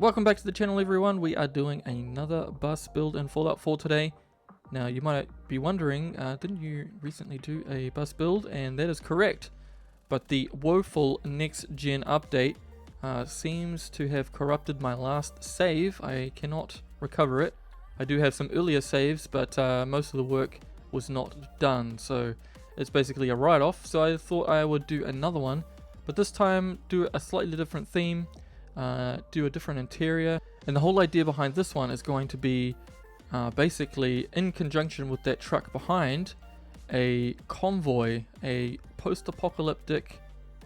Welcome back to the channel, everyone. We are doing another bus build in Fallout 4 today. Now you might be wondering, didn't you recently do a bus build? And that is correct, but the woeful next gen update seems to have corrupted my last save. I cannot recover it. I do have some earlier saves, but most of the work was not done, so it's basically a write-off. So I thought I would do another one, but this time do a slightly different theme, do a different interior. And the whole idea behind this one is going to be basically in conjunction with that truck behind, a convoy, a post-apocalyptic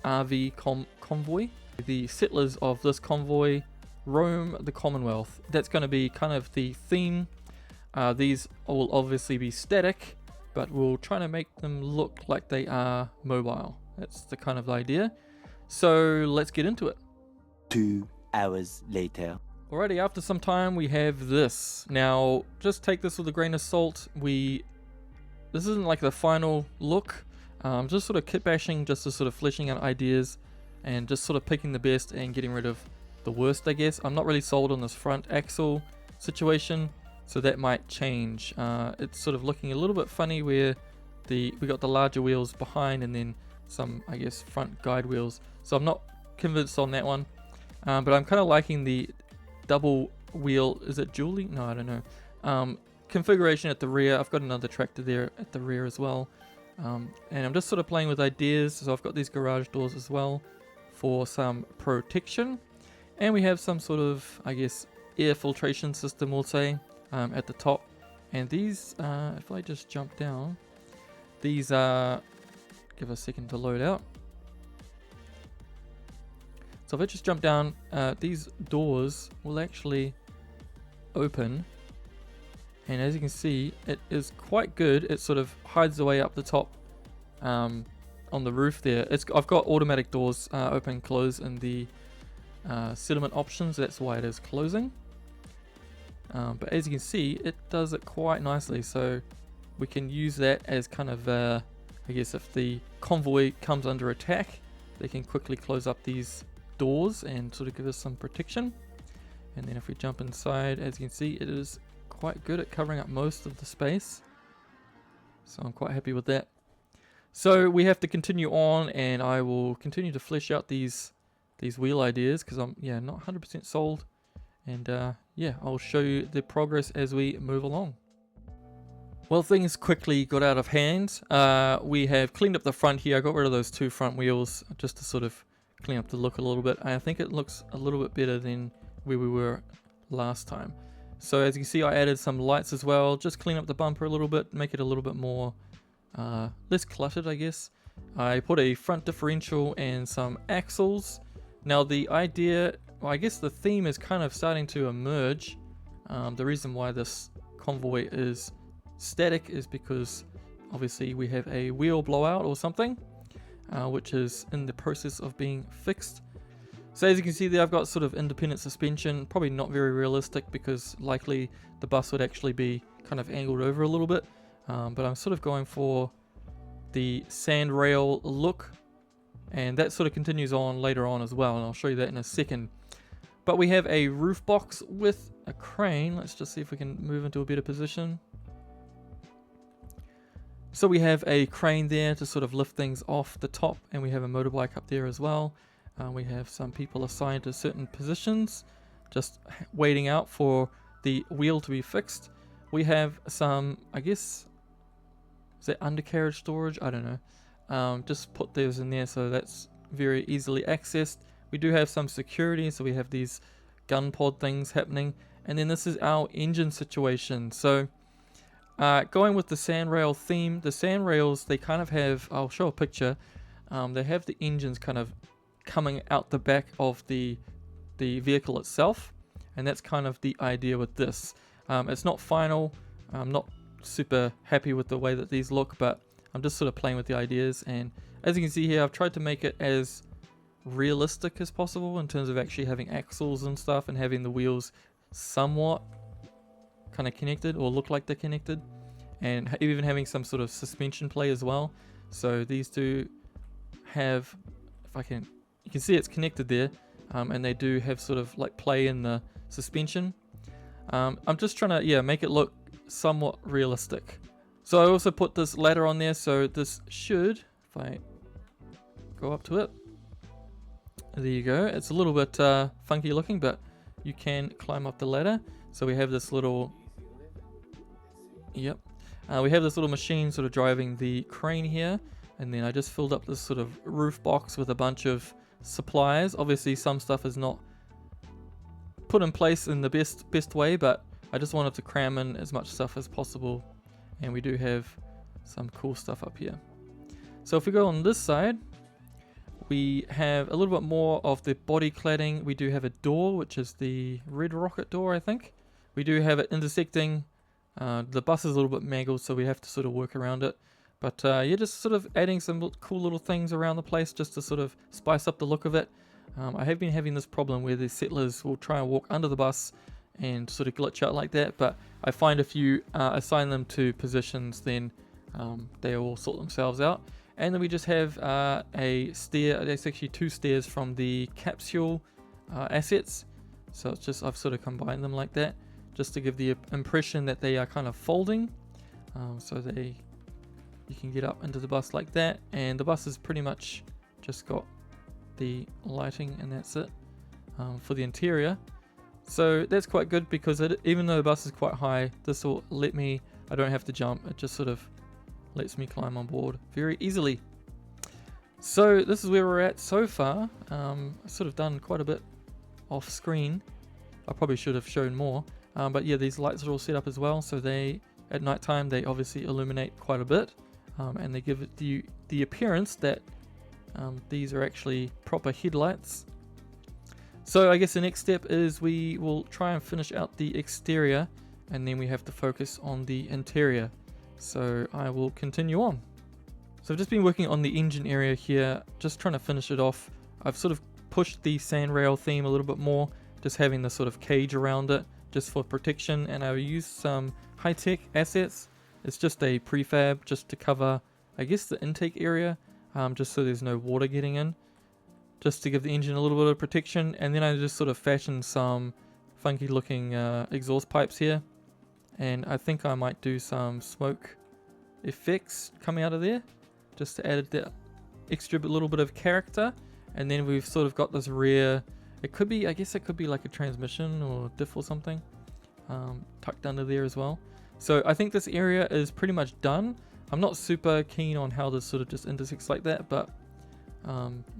RV convoy. The settlers of this convoy roam the Commonwealth. That's going to be kind of the theme. These will obviously be static, but we'll try to make them look like they are mobile. That's the kind of idea. So let's get into it. 2 hours later. Alrighty, after some time we have this. Now, just take this with a grain of salt. This isn't like the final look. Just sort of kit bashing, just to sort of fleshing out ideas and just sort of picking the best and getting rid of the worst, I guess. I'm not really sold on this front axle situation, so that might change. It's sort of looking a little bit funny where we got the larger wheels behind and then some, I guess, front guide wheels. So I'm not convinced on that one. But I'm kind of liking the double wheel, is it Julie? No, I don't know. Configuration at the rear. I've got another tractor there at the rear as well. And I'm just sort of playing with ideas. So I've got these garage doors as well for some protection. And we have some sort of, I guess, air filtration system, we'll say, at the top. And these, if I just jump down, these are, give a second to load out. So if I just jump down, these doors will actually open, and as you can see, it is quite good. It sort of hides the way up the top on the roof there. I've got automatic doors open and close in the settlement options. That's why it is closing. But as you can see, it does it quite nicely. So we can use that as kind of, I guess, if the convoy comes under attack, they can quickly close up these doors and sort of give us some protection. And then if we jump inside, as you can see, it is quite good at covering up most of the space, so I'm quite happy with that. So we have to continue on, and I will continue to flesh out these wheel ideas because I'm not 100% sold, and I'll show you the progress as we move along. Well, things quickly got out of hand. We have cleaned up the front here. I got rid of those 2 front wheels just to sort of clean up the look a little bit. I think it looks a little bit better than where we were last time. So as you can see, I added some lights as well, just clean up the bumper a little bit, make it a little bit more less cluttered, I guess. I put a front differential and some axles. Now the idea, well, I guess the theme is kind of starting to emerge. The reason why this convoy is static is because obviously we have a wheel blowout or something, which is in the process of being fixed. So as you can see there, I've got sort of independent suspension, probably not very realistic because likely the bus would actually be kind of angled over a little bit, but I'm sort of going for the sandrail look, and that sort of continues on later on as well, and I'll show you that in a second. But we have a roof box with a crane. Let's just see if we can move into a better position. So we have a crane there to sort of lift things off the top, and we have a motorbike up there as well. We have some people assigned to certain positions, just waiting out for the wheel to be fixed. We have some, I guess, is that undercarriage storage? I don't know. Just put those in there, so that's very easily accessed. We do have some security, so we have these gun pod things happening. And then this is our engine situation. So going with the sandrail theme, the sandrails, they kind of have, I'll show a picture, they have the engines kind of coming out the back of the vehicle itself, and that's kind of the idea with this. It's not final. I'm not super happy with the way that these look, but I'm just sort of playing with the ideas, and as you can see here, I've tried to make it as realistic as possible in terms of actually having axles and stuff and having the wheels somewhat kind of connected or look like they're connected, and even having some sort of suspension play as well. So these do have, if I can, you can see it's connected there. and they do have sort of like play in the suspension. I'm just trying to make it look somewhat realistic. So I also put this ladder on there, so this should, if I go up to it, there you go. It's a little bit funky looking, but you can climb up the ladder. So we have this little, we have this little machine sort of driving the crane here, and then I just filled up this sort of roof box with a bunch of supplies. Obviously some stuff is not put in place in the best way, but I just wanted to cram in as much stuff as possible, and we do have some cool stuff up here. So if we go on this side, we have a little bit more of the body cladding. We do have a door, which is the red rocket door, I think. We do have it intersecting. The bus is a little bit mangled, so we have to sort of work around it. But just sort of adding some cool little things around the place just to sort of spice up the look of it. I have been having this problem where the settlers will try and walk under the bus and sort of glitch out like that, but I find if you assign them to positions, then they will sort themselves out. And then we just have a stair. There's actually 2 stairs from the capsule assets, so it's just I've sort of combined them like that just to give the impression that they are kind of folding, so you can get up into the bus like that. And the bus is pretty much just got the lighting, and that's it for the interior. So that's quite good, because even though the bus is quite high, this will let me, I don't have to jump, it just sort of lets me climb on board very easily. So this is where we're at so far. I've sort of done quite a bit off screen. I probably should have shown more, but yeah, these lights are all set up as well, so they, at night time, they obviously illuminate quite a bit, and they give it the appearance that these are actually proper headlights. So I guess the next step is we will try and finish out the exterior, and then we have to focus on the interior. So I will continue on. So I've just been working on the engine area here, just trying to finish it off. I've sort of pushed the sandrail theme a little bit more, just having the sort of cage around it just for protection, and I've used some high-tech assets. It's just a prefab just to cover, I guess, the intake area, just so there's no water getting in, just to give the engine a little bit of protection. And then I just sort of fashioned some funky looking exhaust pipes here, and I think I might do some smoke effects coming out of there just to add that extra little bit of character. And then we've sort of got this rear, it could be, I guess it could be like a transmission or diff or something, tucked under there as well. So I think this area is pretty much done. I'm not super keen on how this sort of just intersects like that, but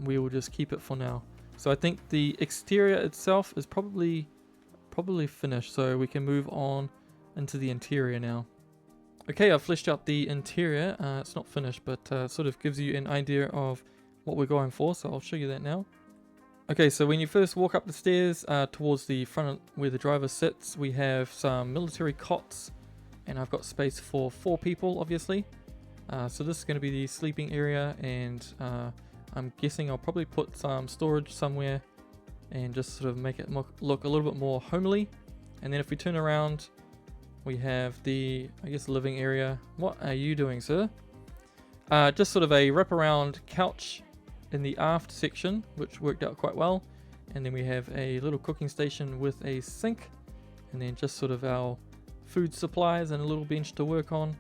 we will just keep it for now. So I think the exterior itself is probably finished, so we can move on into the interior now. Okay, I've fleshed out the interior. It's not finished, but sort of gives you an idea of what we're going for, so I'll show you that now. Okay, so when you first walk up the stairs towards the front where the driver sits, we have some military cots, and I've got space for 4 people, obviously. So this is going to be the sleeping area, and I'm guessing I'll probably put some storage somewhere and just sort of make it look a little bit more homely. And then if we turn around, we have the, I guess, living area. What are you doing, sir? Just sort of a wraparound couch in the aft section, which worked out quite well. And then we have a little cooking station with a sink, and then just sort of our food supplies and a little bench to work on,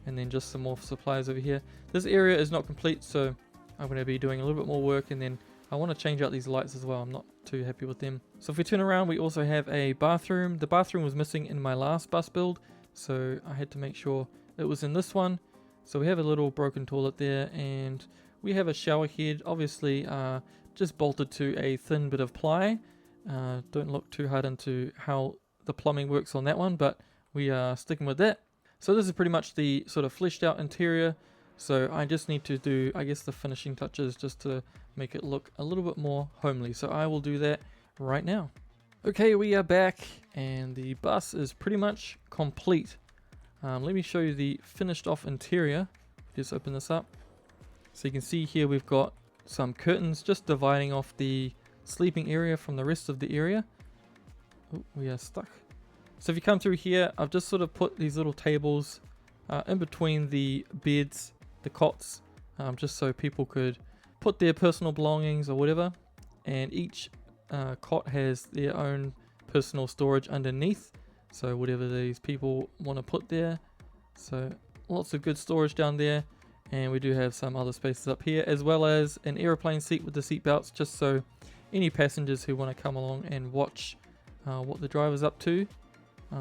and then just some more supplies over here. This area is not complete, so I'm going to be doing a little bit more work, and then I want to change out these lights as well. I'm not too happy with them. So if we turn around, we also have a bathroom. The bathroom was missing in my last bus build, so I had to make sure it was in this one. So we have a little broken toilet there, and we have a shower head, obviously just bolted to a thin bit of ply. Don't look too hard into how the plumbing works on that one, but we are sticking with that. So this is pretty much the sort of fleshed out interior. So I just need to do, I guess, the finishing touches just to make it look a little bit more homely. So I will do that right now. Okay, we are back, and the bus is pretty much complete. Let me show you the finished off interior. Just open this up. So you can see here we've got some curtains just dividing off the sleeping area from the rest of the area. Oh, we are stuck. So if you come through here, I've just sort of put these little tables in between the beds, the cots, just so people could put their personal belongings or whatever. And each cot has their own personal storage underneath, so whatever these people want to put there. So lots of good storage down there, and we do have some other spaces up here, as well as an aeroplane seat with the seat belts, just so any passengers who want to come along and watch what the driver's up to,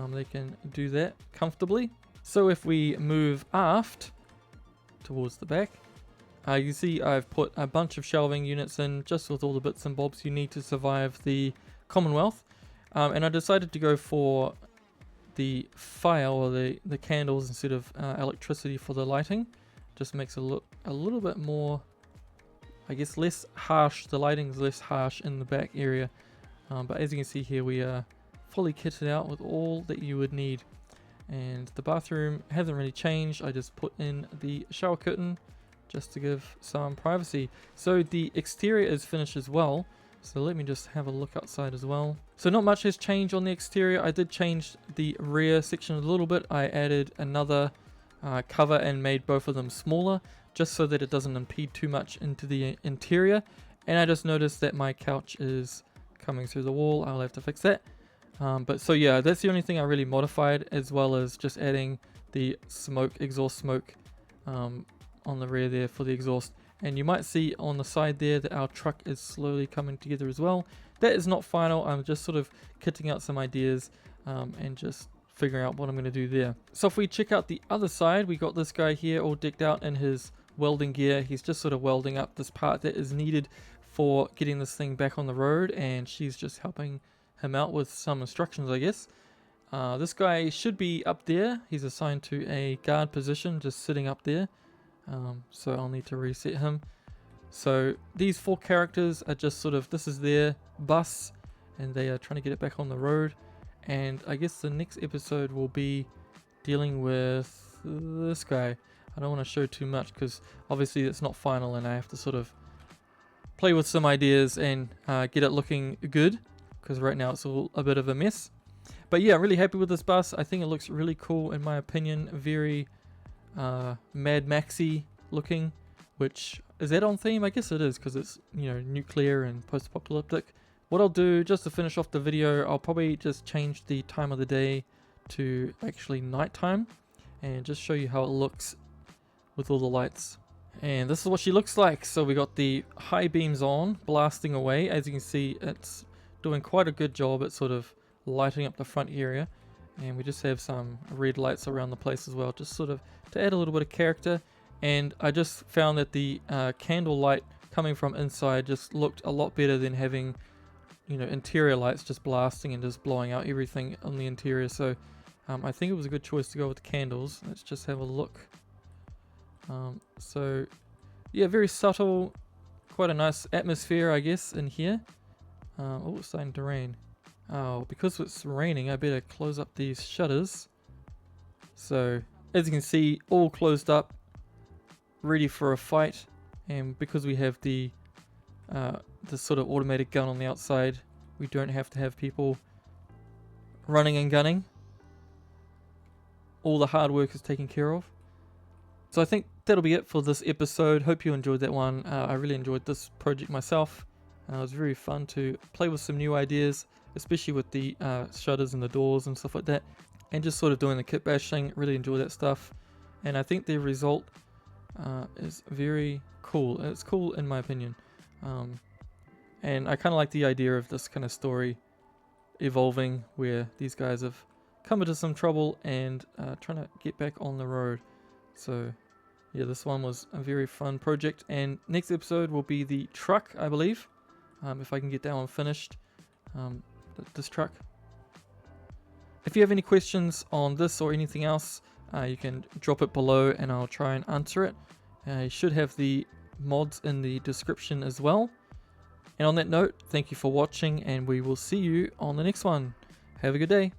they can do that comfortably. So if we move aft towards the back, you can see I've put a bunch of shelving units in, just with all the bits and bobs you need to survive the Commonwealth. And I decided to go for the fire, or the candles, instead of electricity for the lighting. Just makes it look a little bit more, I guess, less harsh. The lighting is less harsh in the back area. But as you can see here, we are fully kitted out with all that you would need. And the bathroom hasn't really changed. I just put in the shower curtain just to give some privacy. So the exterior is finished as well. So let me just have a look outside as well. So not much has changed on the exterior. I did change the rear section a little bit. I added another cover and made both of them smaller, just so that it doesn't impede too much into the interior. And I just noticed that my couch is coming through the wall. I'll have to fix that. But so yeah, that's the only thing I really modified, as well as just adding the exhaust smoke on the rear there for the exhaust. And you might see on the side there that our truck is slowly coming together as well. That is not final. I'm just sort of kitting out some ideas and just figuring out what I'm going to do there. So if we check out the other side, we got this guy here all decked out in his welding gear. He's just sort of welding up this part that is needed for getting this thing back on the road, and she's just helping him out with some instructions, I guess. This guy should be up there. He's assigned to a guard position, just sitting up there. So I'll need to reset him. So these four characters are just sort of, this is their bus, and they are trying to get it back on the road. And I guess the next episode will be dealing with this guy. I don't want to show too much because obviously it's not final, and I have to sort of play with some ideas and get it looking good, because right now it's all a bit of a mess. But yeah, I'm really happy with this bus. I think it looks really cool in my opinion. Very Mad Maxy looking, which is that on theme? I guess it is, because it's, you know, nuclear and post-apocalyptic. What I'll do, just to finish off the video, I'll probably just change the time of the day to actually nighttime and just show you how it looks with all the lights. And this is what she looks like. So we got the high beams on, blasting away. As you can see, it's doing quite a good job at sort of lighting up the front area. And we just have some red lights around the place as well, just sort of to add a little bit of character. And I just found that the candle light coming from inside just looked a lot better than having, you know, interior lights just blasting and just blowing out everything on the interior. So I think it was a good choice to go with the candles. Let's just have a look. So yeah, very subtle, quite a nice atmosphere, I guess, in here. Oh, it's starting to rain. Oh, because it's raining, I better close up these shutters. So as you can see, all closed up, ready for a fight. And because we have the sort of automatic gun on the outside, we don't have to have people running and gunning. All the hard work is taken care of. So I think that'll be it for this episode. Hope you enjoyed that one. I really enjoyed this project myself. It was very fun to play with some new ideas, especially with the shutters and the doors and stuff like that, and just sort of doing the kit bashing. Really enjoy that stuff, and I think the result is very cool. It's cool in my opinion, and I kind of like the idea of this kind of story evolving, where these guys have come into some trouble and trying to get back on the road. So yeah, this one was a very fun project, and next episode will be the truck, I believe, if I can get that one finished. This truck. If you have any questions on this or anything else, you can drop it below and I'll try and answer it. You should have the mods in the description as well. And on that note, thank you for watching, and we will see you on the next one. Have a good day.